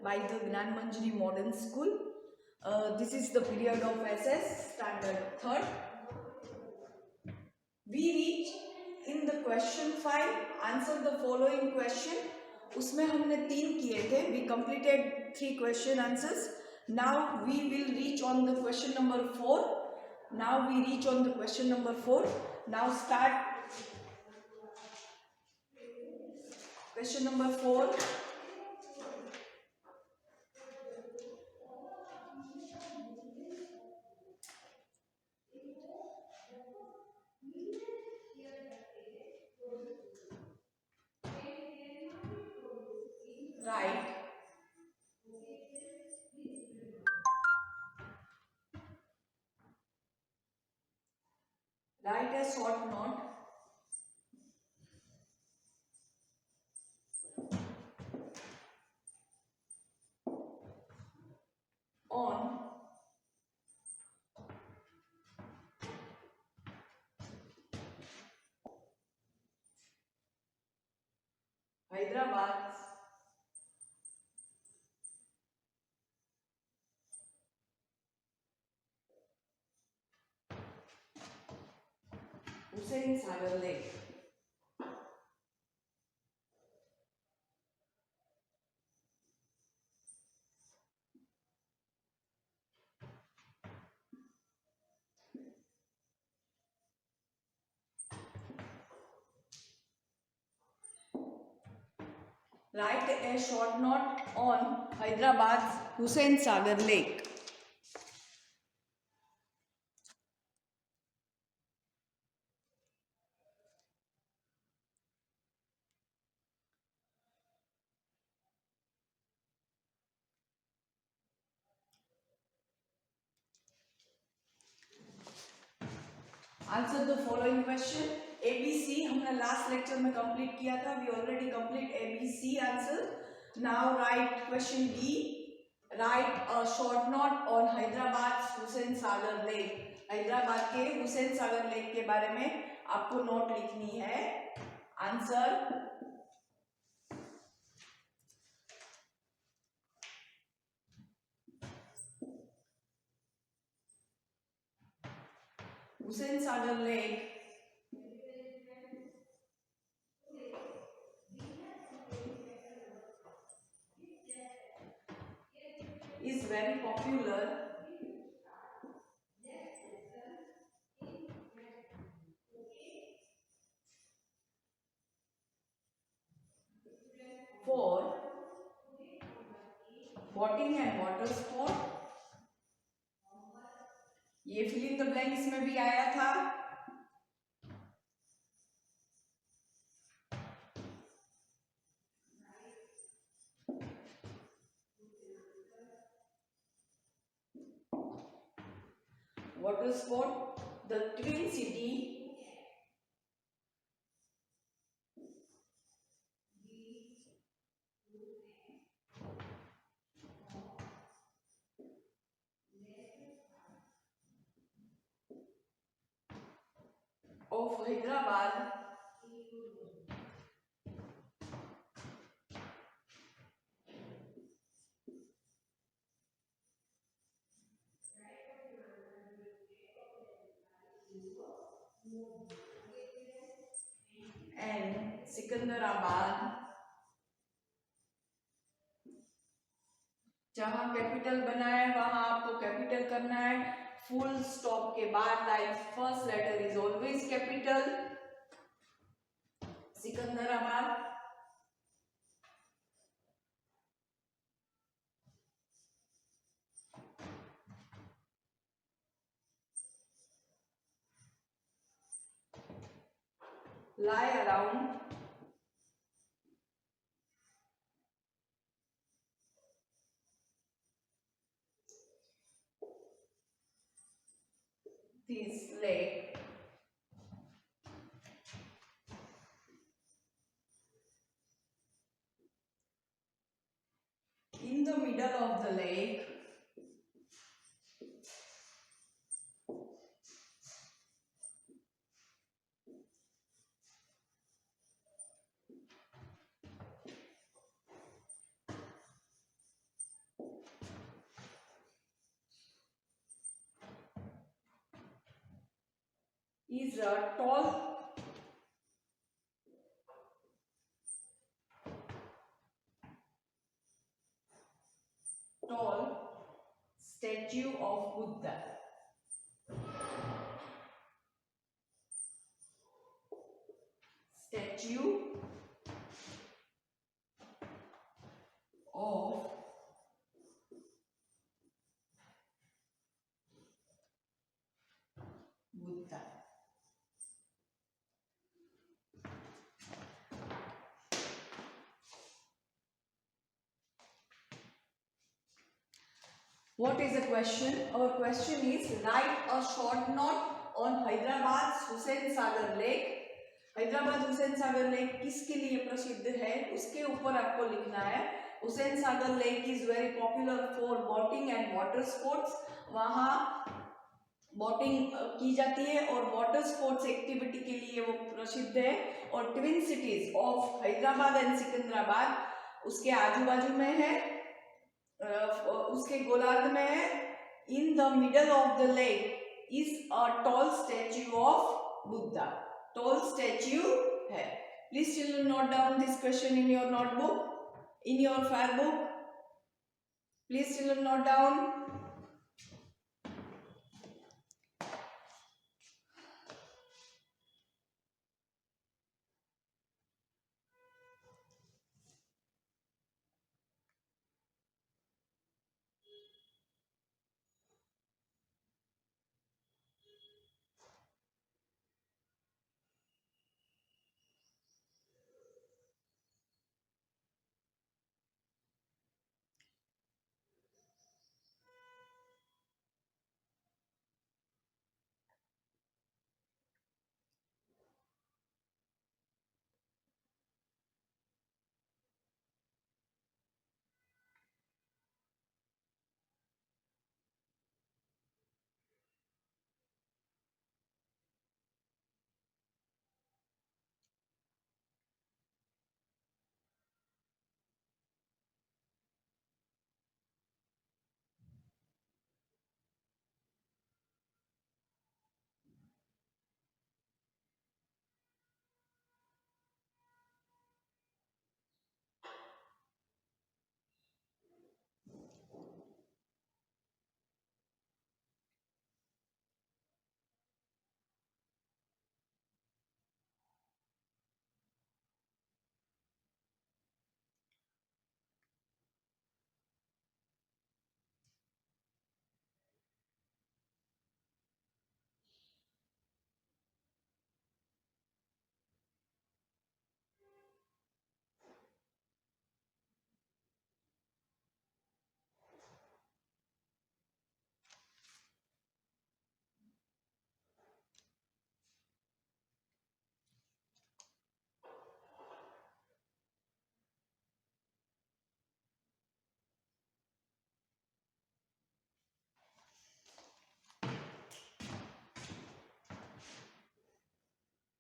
by the Gnan Manjari Modern School. This is the period of SS standard 3rd. We reach in the question 5. Answer the following question. उसमें हमने 3 किए थे. We completed 3 question answers. Now we will reach on the question number 4. Now we reach on the question number 4. Now start question number 4. Write a short note on Hyderabad Hussain Sagar Lake. Write a short note on Hyderabad's Hussain Sagar Lake. Answer the following question. ABC हमने last lecture में complete किया था. We already complete ABC answer. Now write question D. Write a short note on Hyderabad's Hussain Sagar Lake. Hyderabad के Hussain Sagar lake के बारे में आपको note लिखनी है. Answer Hussain Sagar Lake is very popular for boating and water sport. ये fill in the blank इसमें भी आया था. Water sport, the twin city of Hyderabad and Secunderabad. जहां कैपिटल बना है वहां आपको कैपिटल करना है. फुल स्टॉप के बाद like first letter is always capital. Secunderabad. lie around this lake in the middle of the lake is a tall statue of Buddha. Statue of Buddha. What is the question? Our question is write a short note on Hyderabad's Hussain Sagar Lake. Hyderabad Hussain Sagar lake किसके लिए प्रसिद्ध है उसके ऊपर आपको लिखना है. Hussain Sagar lake is very popular for boating and water sports. वहाँ बोटिंग की जाती है और वाटर स्पोर्ट्स एक्टिविटी के लिए वो प्रसिद्ध है. और twin cities of Hyderabad and Secunderabad उसके आजू बाजू में है, उसके गोलार्ध में है. In the middle of the lake is a tall statue of Buddha. Tall statue है. Please children note down this question in your notebook, in your fair book. Please children note down.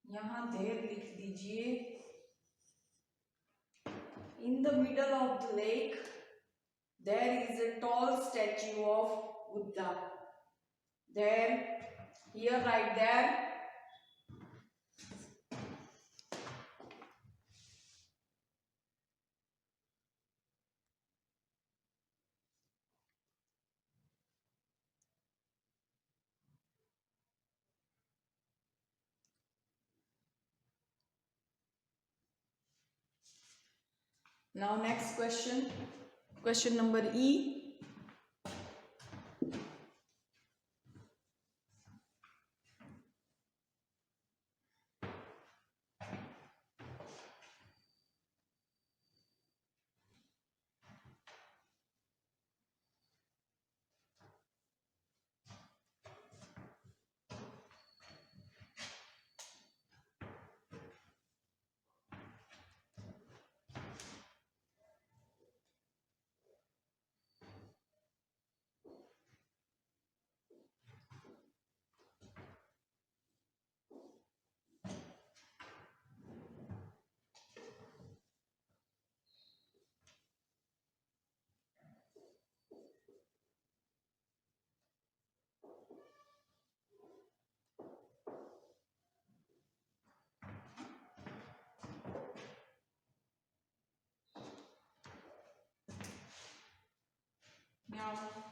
यहाँ देर लिख दीजिए. In the middle of the lake there is a tall statue of Buddha. There, here, right there. Now next question, question number E.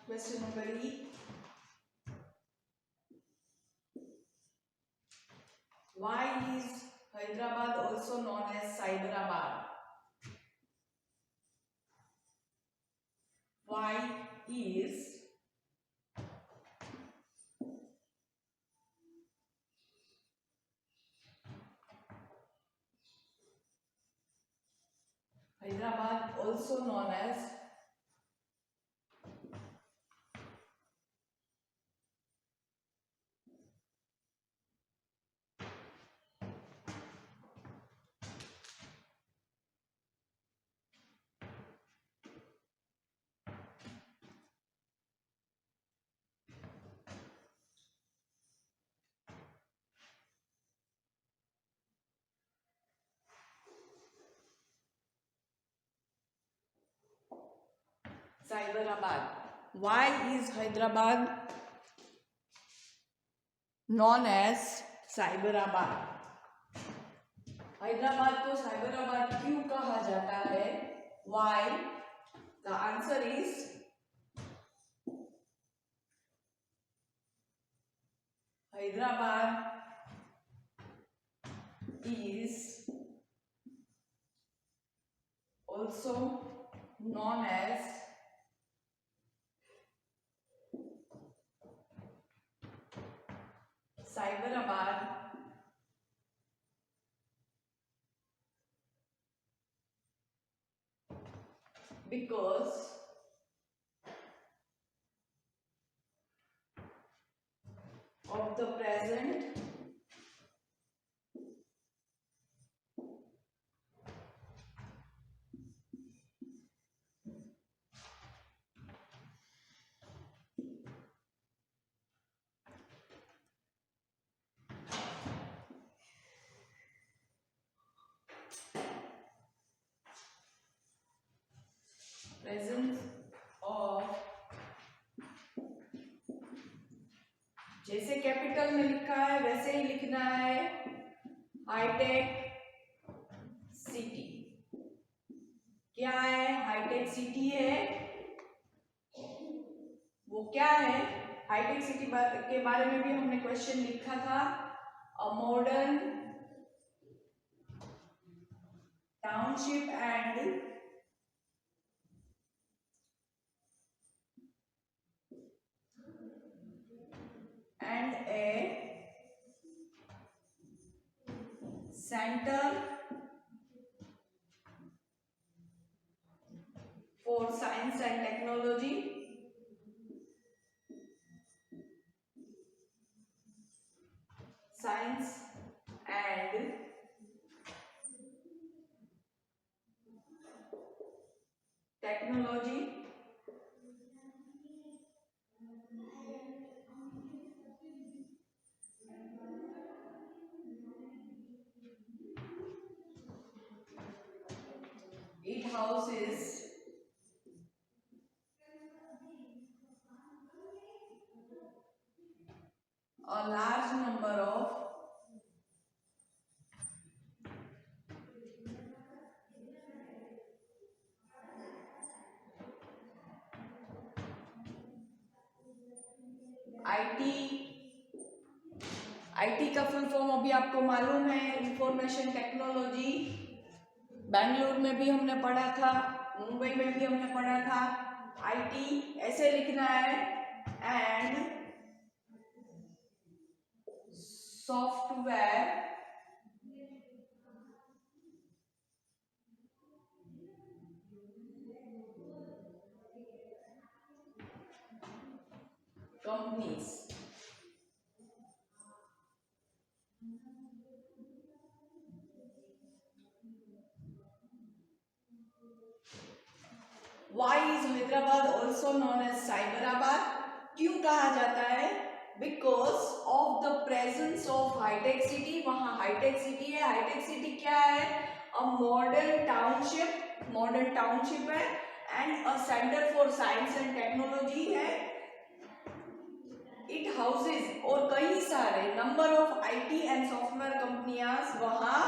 question number E. Why is Hyderabad also known as Cyberabad? Why is Hyderabad also known as Cyberabad? Why is Hyderabad known as Cyberabad? Hyderabad को साइबराबाद क्यों कहा जाता है? Why? The answer is Hyderabad is also known as Cyberabad because of the present presence of, जैसे capital में लिखा है वैसे ही लिखना है, हाईटेक सिटी। क्या है? हाईटेक सिटी है। वो क्या है? हाईटेक सिटी के बारे में भी हमने क्वेश्चन लिखा था। A modern township and a center for science and technology, science and technology, it houses a large number of IT का फुल फॉर्म अभी आपको मालूम है, इंफॉर्मेशन टेक्नोलॉजी। बेंगलुरु में भी हमने पढ़ा था, मुंबई में भी हमने पढ़ा था। आईटी ऐसे लिखना है, and software companies. Why is Hyderabad also known as Cyberabad? क्यों कहा जाता है? Because of the presence of high-tech city. वहाँ high-tech city है। high-tech city क्या है? A modern township है, and a center for science and technology है। It houses और कई सारे number of IT and software कंपनियां वहाँ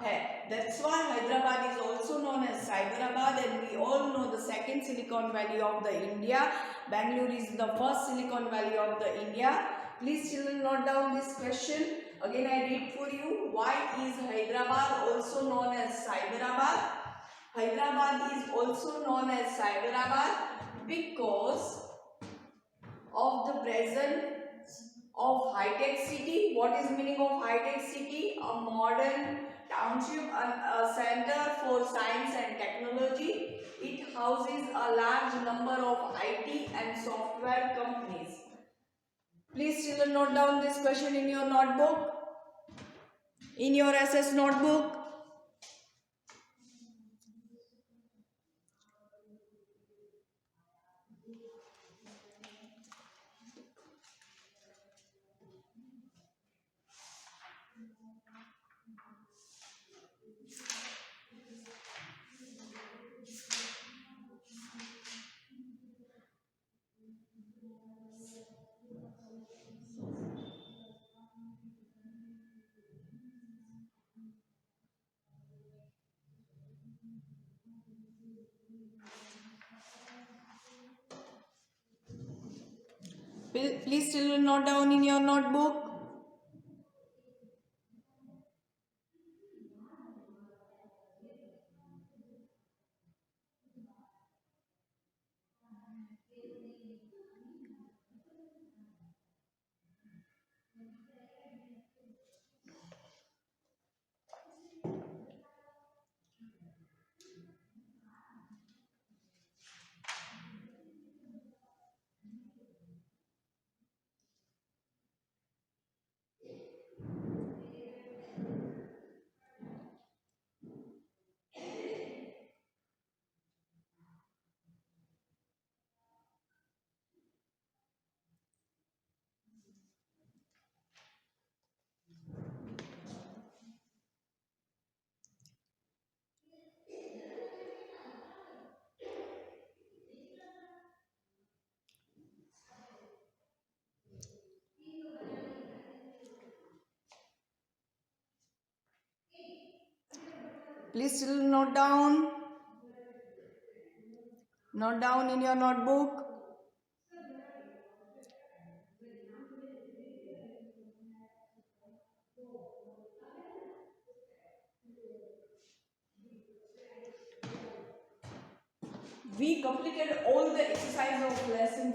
है. That's why Hyderabad is also known as Cyberabad, and we all know the second Silicon Valley of the India. Bangalore is the first Silicon Valley of the India. Please children note down this question. Again I read for you. Why is Hyderabad also known as Cyberabad? Hyderabad is also known as Cyberabad because of the presence of high-tech city. What is meaning of high-tech city? A modern township, a center for science and technology. It houses a large number of IT and software companies. Please children note down this question in your notebook, in your SS notebook. Please children note down in your notebook. Please still note down in your notebook. We completed all the exercise of lesson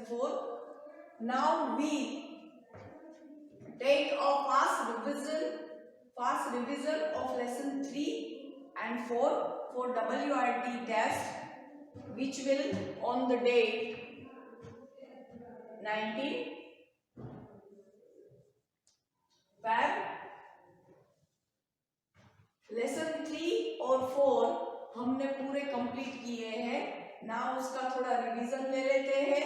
4. Now we take a fast revision of lesson 3 and 4 for WRT test, which will on the date 19 Feb. Lesson 3 और 4 हमने पूरे complete किए हैं. ना उसका थोड़ा revision ले लेते हैं,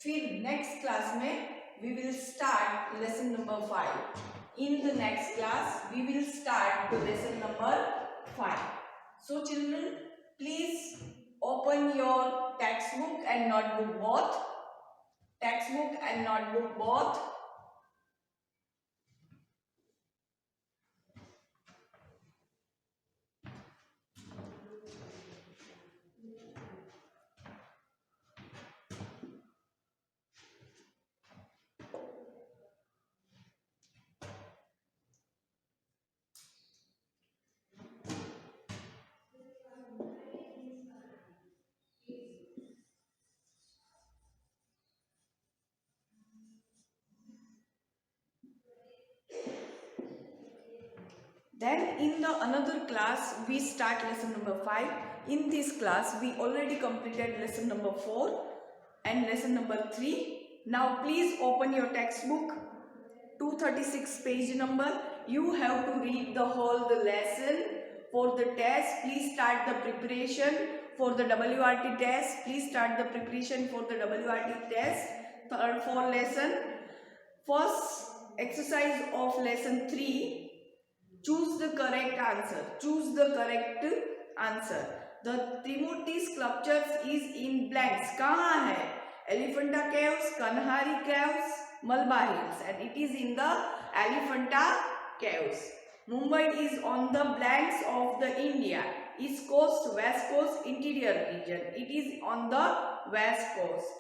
फिर नेक्स्ट क्लास में we will start lesson number 5. In the next class we will start lesson number 5. So children, please open your textbook and notebook both. Then in the another class we start lesson number 5. In this class we already completed lesson number 4 and lesson number 3. Now please open your textbook, 236 page number. You have to read the whole lesson. For the test, please start the preparation for the WRT test. Please start the preparation for the WRT test. For lesson, first exercise of lesson 3. Choose the correct answer. The Trimurti sculptures is in blanks. कहाँ है? Elephanta Caves, Kanhari Caves, Malba Hills, and it is in the Elephanta caves. Mumbai is on the blanks of the India. East coast, west coast, interior region. It is on the west coast.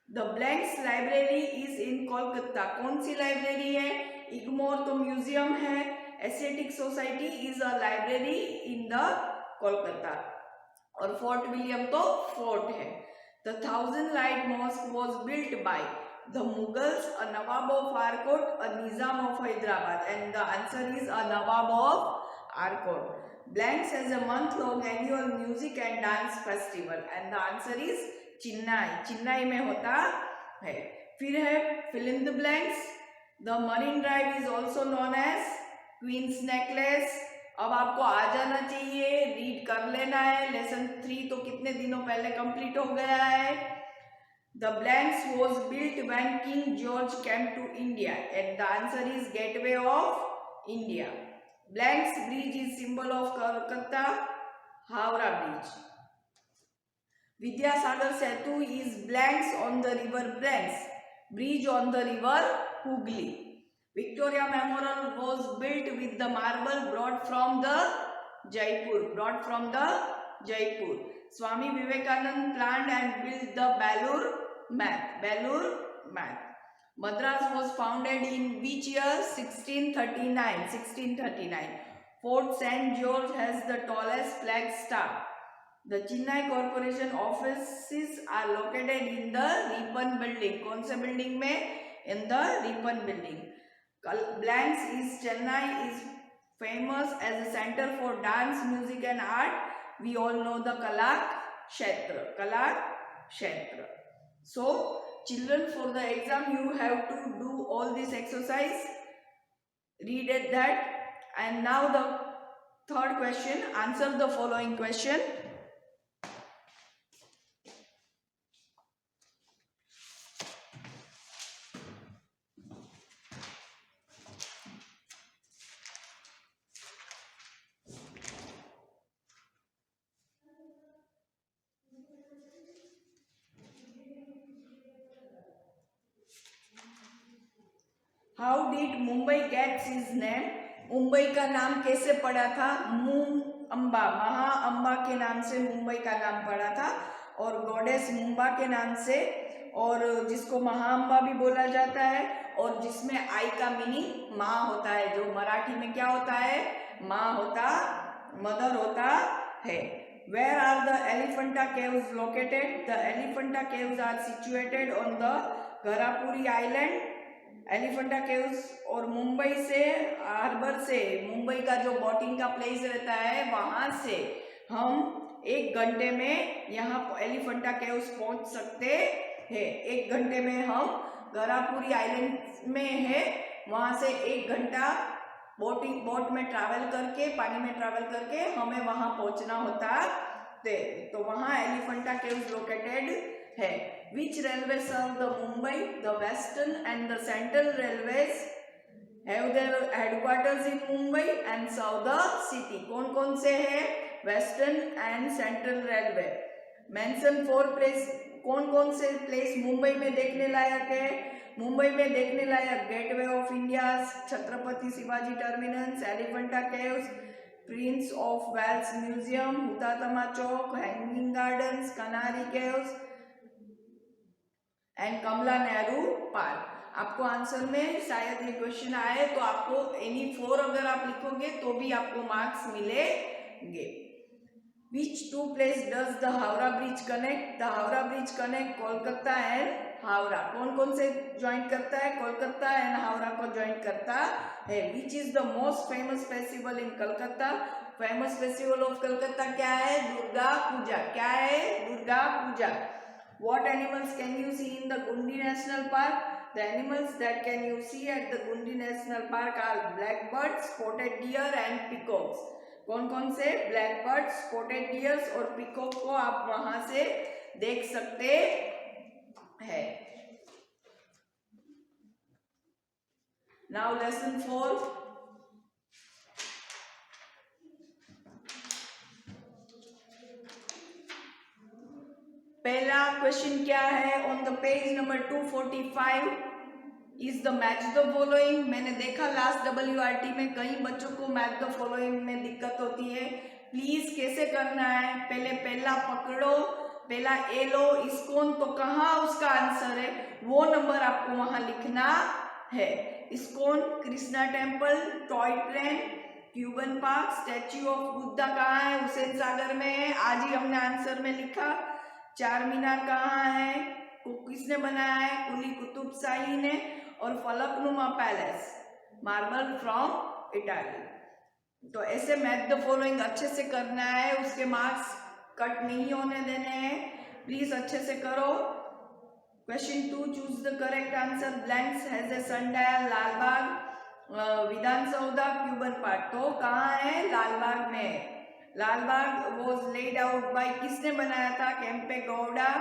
The Blanks library is in Kolkata. कौन सी library है? इग्मोर तो museum है. Aesthetic society is a library in the Kolkata. और fort William तो fort है. The Thousand Light Mosque was built by the Mughals, a Nawab of Arcot, a Nizam of Hyderabad, and the answer is a Nawab of Arcot. Blanks has a month-long annual music and dance festival, and the answer is चिन्नाई. चिन्नाई में होता है. फिर है fill in the blanks. The Marine Drive is also known as Queen's Necklace. अब आपको आ जाना चाहिए, रीड कर लेना है. लेसन 3 तो कितने दिनों पहले कंप्लीट हो गया है. The blanks was built when King George came to India, and the answer is Gateway of India. Blanks Bridge is symbol of Kolkata. Howrah Bridge. Vidyasagar Setu is blanks on the river Blanks. Bridge on the river Hooghly. Victoria Memorial was built with the marble brought from the Jaipur. Swami Vivekanand planned and built the Belur Math. Madras was founded in which year? 1639. Fort St. George has the tallest flag staff. The Chennai Corporation offices are located in the Ripon building. कौन से building में? In the Ripon building. Blanks is Chennai is famous as a center for dance, music and art. We all know the Kala Kshetra. So children, for the exam you have to do all this exercise. Read it that. And now the third question. Answer the following question. How did Mumbai get its name? Mumbai का नाम कैसे पड़ा था? महा अम्बा के नाम से मुंबई का नाम पड़ा था. और गॉडेस मुंबा के नाम से, और जिसको महाअम्बा भी बोला जाता है, और जिसमें आई का मीनिंग माँ होता है. जो मराठी में क्या होता है? माँ होता, मदर होता है. Where are the Elephanta caves located? The Elephanta caves are situated on the Gharapuri Island. Elephanta caves और मुंबई से, हार्बर से, मुंबई का जो बोटिंग का प्लेस रहता है वहां से हम 1 घंटे में यहाँ एलिफेंटा केव्स पहुंच सकते हैं. 1 घंटे में हम गरापुरी आइलैंड में है, वहां से 1 घंटा बोट में ट्रैवल करके, पानी में ट्रैवल करके हमें वहां पहुंचना होता है. तो वहां एलिफेंटा केव्स लोकेटेड है. Which railways serve the Mumbai? The Western and the Central Railways have their headquarters in Mumbai and serve the city. कौन से है? Western and Central Railway. Mention 4 place. कौन से प्लेस मुंबई में देखने लायक है? मुंबई में देखने लायक gateway of India, Chhatrapati Shivaji terminus, Elephanta caves, prince of Wales museum, Hutatma Chowk, hanging gardens, Kanheri caves and Kamla Nehru park. आपको आंसर में शायद ये क्वेश्चन आए तो आपको एनी 4 अगर आप लिखोगे तो भी आपको मार्क्स मिलेंगे. Which 2 places does the Howrah Bridge connect? The Howrah Bridge connect Kolkata and Howrah. कौन से ज्वाइन करता है? कोलकाता एंड हावड़ा को ज्वाइन करता है. Which is the most famous festival in Kolkata? Famous festival of Calcutta क्या है? दुर्गा पूजा. क्या है? Durga Puja. What animals can you see in the Gundi National Park? The animals that can you see at the Gundi National Park are blackbirds, spotted deer and peacocks. कौन से? blackbirds, spotted deers और peacock को आप वहां से देख सकते हैं. Now lesson 4. पहला क्वेश्चन क्या है? On the page number 245 is the match the following. मैंने देखा लास्ट WRT में कई बच्चों को मैच द फॉलोइंग में दिक्कत होती है। प्लीज कैसे करना है, पहले पहला पकड़ो, पहला ए लो इस्कॉन, तो कहाँ उसका आंसर है वो नंबर आपको वहां लिखना है। ISKCON, Krishna temple, toy train, Cuban park, statue of Buddha कहाँ है, हुसैन सागर में है, आज ही हमने आंसर में लिखा। चार मीनार कहाँ है, किसने बनाया है, कुली कुतुब शाही ने। और Falaknuma palace, marble from Italy. तो ऐसे मैथ द फॉलोइंग अच्छे से करना है, उसके मार्क्स कट नहीं होने देने हैं, प्लीज अच्छे से करो। Question 2, choose the correct answer. Blanks has a sundial, Lalbagh, Vidhana Soudha, Cubbon park. तो कहाँ है, लालबाग में। Lalbagh was laid out by, किसने बनाया था, केम्पे गौड़ा,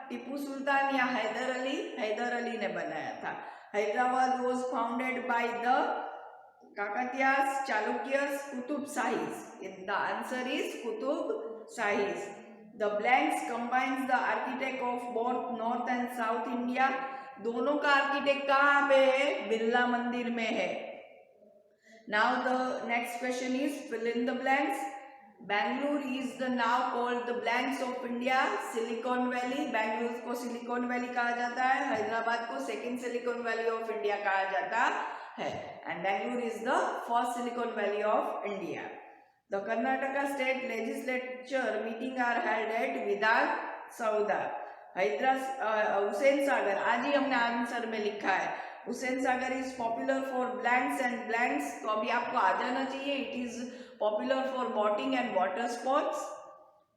टीपू सुल्तान या हैदर अली। हैदर अली ने बनाया था। Hyderabad was founded by the Kakatiyas, Chalukyas, Qutub Shahis. The answer is Qutub Shahis. The blanks combines the architect of both north and south India. दोनों का आर्किटेक्ट कहाँ पे है, बिरला मंदिर में है। Now the next question is fill in the blanks. Bangalore is the now called the blanks of India, Silicon Valley। Bangalore को Silicon Valley कहा जाता है, हैदराबाद को second Silicon Valley of India कहा जाता है, and Bangalore is the first Silicon Valley of India. The Karnataka state legislature meeting are held at Vidhana Soudha. Hussain Sagar, आज ही हमने आंसर में लिखा है, Hussain Sagar is popular for blanks and blanks, तो अभी आपको आ जाना चाहिए। It is popular for boating and water sports.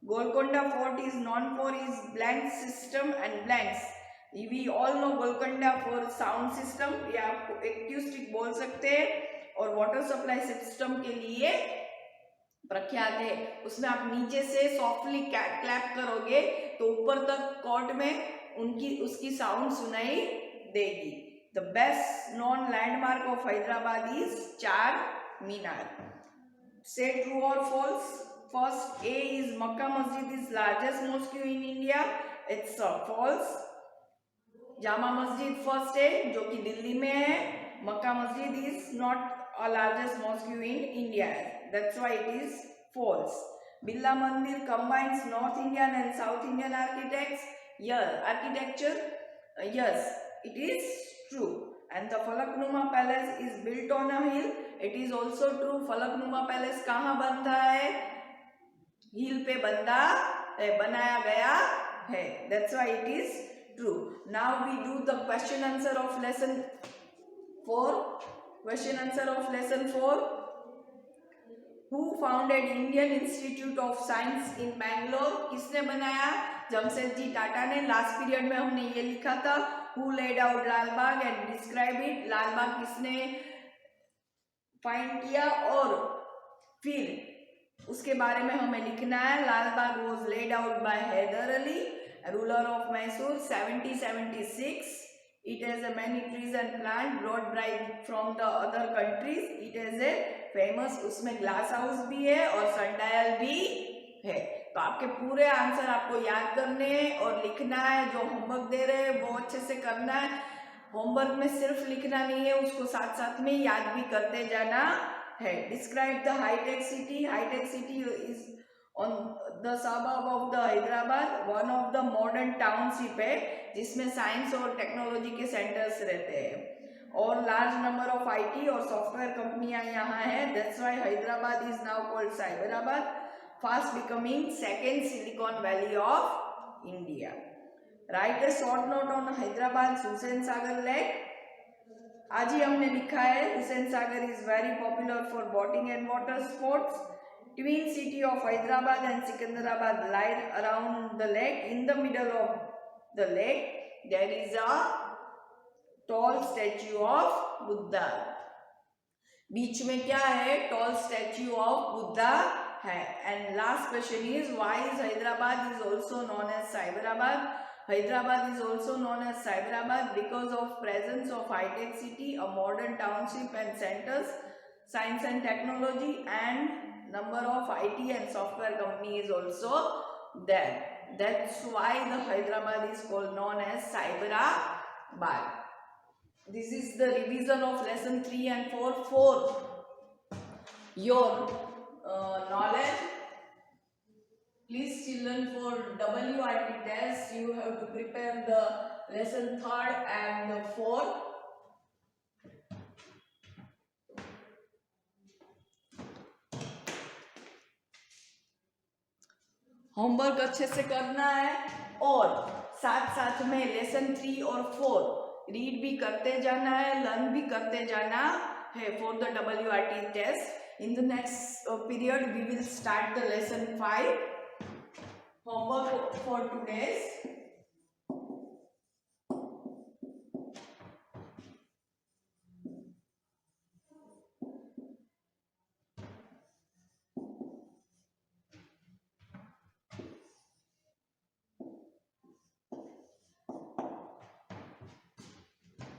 Golconda fort is known for its blank system and blanks. We all know Golconda for sound system, या आपको एक्यूस्टिक बोल सकते हैं, और वाटर सप्लाई सिस्टम के लिए प्रख्यात है। उसमें आप नीचे से सॉफ्टली क्लैप करोगे तो ऊपर तक कोर्ट में उसकी साउंड सुनाई देगी। The best non landmark of Hyderabad is चार मीनार। Say true or false. First, A is Makkah Masjid is largest mosque in India. It's false. Jama Masjid first है जो कि दिल्ली में है। Mecca Masjid is not a largest mosque in India, that's why it is false. Birla Mandir combines north Indian and south Indian architecture, yes it is true. And the Falaknuma palace is built on a hill, it is also true. Falaknuma palace कहाँ बनता है, hill पे बनाया गया है, that's why it is true. Now we do the question answer of lesson 4. Question answer of lesson 4. Who founded Indian Institute of Science in Bangalore? किसने बनाया, जमशेदजी टाटा ने। लास्ट पीरियड में हमने ये लिखा था, Who laid out Lalbagh and describe it। Lalbagh किसने find किया, और फिर उसके बारे में हमें लिखना है। Lalbagh was laid out by Haider Ali, ruler of Mysore, 1776. It has a many trees and plant brought by from the other countries. It has a famous, उसमें ग्लास हाउस भी है और सनडायल भी है। तो आपके पूरे आंसर आपको याद करने हैं और लिखना है। जो होमवर्क दे रहे हैं वो अच्छे से करना है। होमवर्क में सिर्फ लिखना नहीं है, उसको साथ साथ में याद भी करते जाना है। डिस्क्राइब द हाईटेक सिटी। हाईटेक City is on the suburb of the Hyderabad, one of the modern township है जिसमें साइंस और टेक्नोलॉजी के सेंटर्स रहते हैं, और लार्ज नंबर ऑफ IT और सॉफ्टवेयर कंपनियां यहाँ है, that's why Hyderabad is now called Cyberabad, fast becoming second Silicon Valley of India. Write a short note on Hyderabad Hussain Sagar lake. आज ही हमने लिखा है, Hussain Sagar is very popular for boating and water sports. Twin city of Hyderabad and Secunderabad lie around the lake. In the middle of the lake, there is a tall statue of Buddha. बीच में क्या है, tall statue of Buddha है। And last question is, why is Hyderabad is also known as Cyberabad? Hyderabad is also known as Cyberabad because of presence of high-tech city, a modern township and centers, science and technology, and number of IT and software company is also there. That's why the Hyderabad is called known as Cyberabad. This is the revision of lesson 3 and 4 for your knowledge. Please children, for WRT test you have to prepare the lesson 3rd and the 4th. Homework अच्छे से करना है और साथ साथ में lesson 3 और 4 read भी करते जाना है, लर्न भी करते जाना है for the WRT test. In the next period we will start the lesson 5. Homework for today's.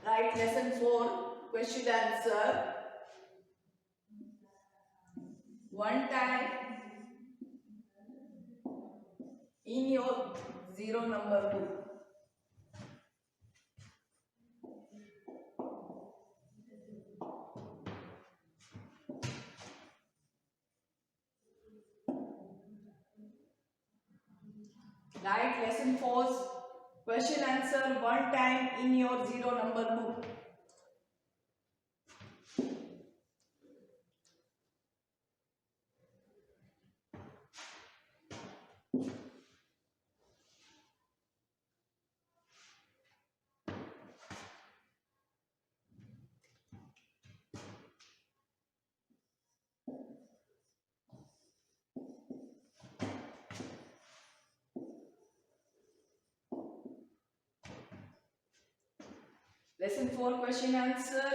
Write lesson 4 question answer. One time in your 0 number book. Write lesson 4's question answer one time in your 0 number book. Lesson 4 question answer.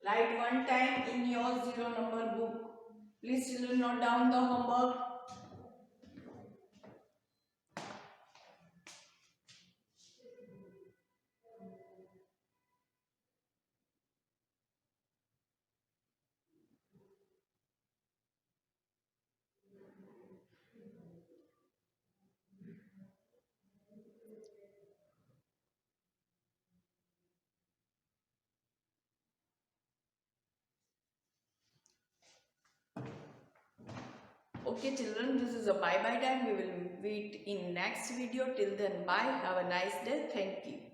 Write one time in your 0 number book. Please children note down the homework. Okay children, this is a bye bye time. We will meet in next video. Till then, bye. Have a nice day. Thank you.